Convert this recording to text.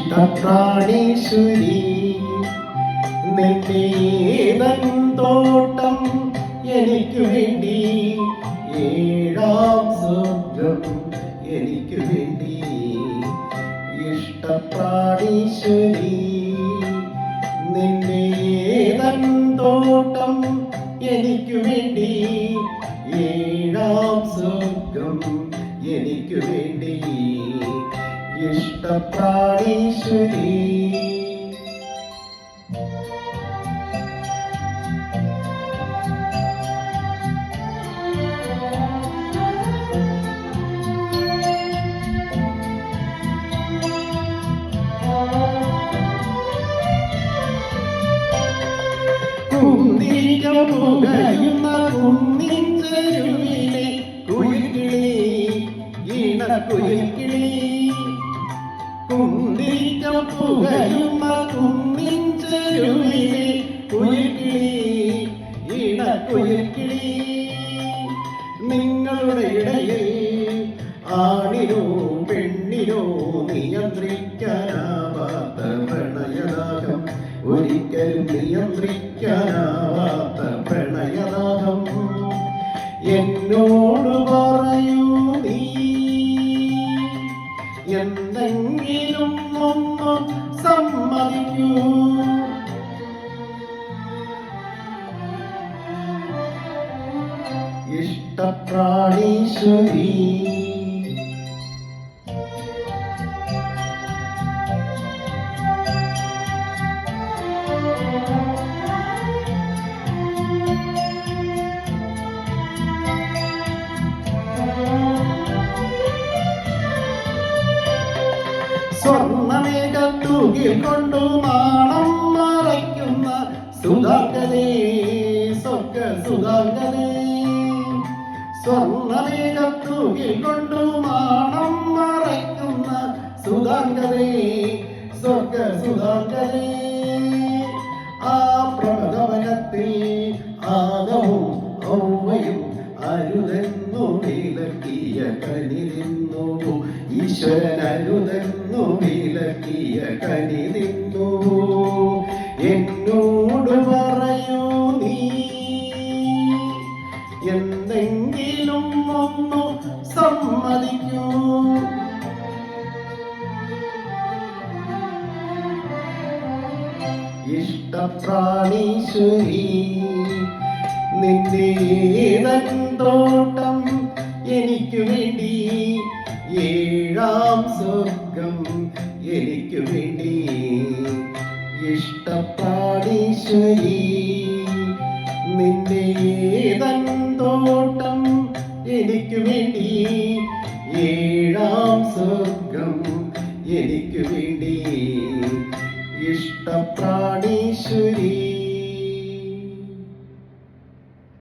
ഇഷ്ടപ്രാണീശ്വരി നിന്നേതൻ തോട്ടം എനിക്ക് വേണ്ടി, ഏഴാം സ്വർഗം എനിക്ക് വേണ്ടി. ഇഷ്ടപ്രാണീശ്വരി നിന്നേതൻ തോട്ടം എനിക്ക് വേണ്ടി, ഏഴാം സ്വർഗം എനിക്ക് വേണ്ടി. ഇഷ്ടപ്രാണീശ്വരി കുന്തിരിക്കം പുകയുന്ന കുന്നിൻ ചെരുവിലെ കുയിൽക്കിളി, ഇണക്കുയിൽക്കിളി. കുന്തിരിക്കം പുകയുന്ന കുന്നിൻ ചെരുവിലെ കുയിൽക്കിളി, ഇണക്കുയിൽക്കിളി. നിങ്ങളുടെ ഇടയിൽ ആണിനോ പെണ്ണിനോ നിയന്ത്രിക്കാനാവാത്ത പ്രണയദാഹം, ഒരിക്കലും നിയന്ത്രിക്കാനാവാത്ത പ്രണയദാഹം. എന്നോട് പറയൂ നീ എന്തെങ്കിലും ഒന്ന് സമ്മതിക്കൂ. ഇഷ്ടപ്രാണീശ്വരി സ്വർണ്ണമേഘത്തൂകിൽ കൊണ്ടു നാണം മറയ്ക്കുന്ന സുധാകരേ, സ്വർഗ സുധാകരേ. സ്വർണ്ണമേഘത്തൂകിൽ കൊണ്ടു നാണം മറയ്ക്കുന്ന സുധാകരേ, സ്വർഗ സുധാകരേ. ആ പ്രബലവനത്തിൽ ആദവും ഔവയും അരുതെന്നു വിലക്കിയ കനിതിന്നു, ഈശ്വരൻ അരുതെന്നു വിലക്കിയ കനിതിന്നു. എന്നോട് പറയൂ നീ എന്തെങ്കിലും ഒന്നു സമ്മതിക്കൂ. ഇഷ്ടപ്രാണീശ്വരി നിന്നേതൻ തോട്ടം എനിക്ക് വേണ്ടി, ഏഴാം സ്വർഗം എനിക്ക് വേണ്ടി. ഇഷ്ടപ്രാണീശ്വരി നിന്നേതൻ തോട്ടം എനിക്ക് വേണ്ടി, ഏഴാം സ്വർഗം എനിക്ക് വേണ്ടി. ഇഷ്ടപ്രാണീശ്വരി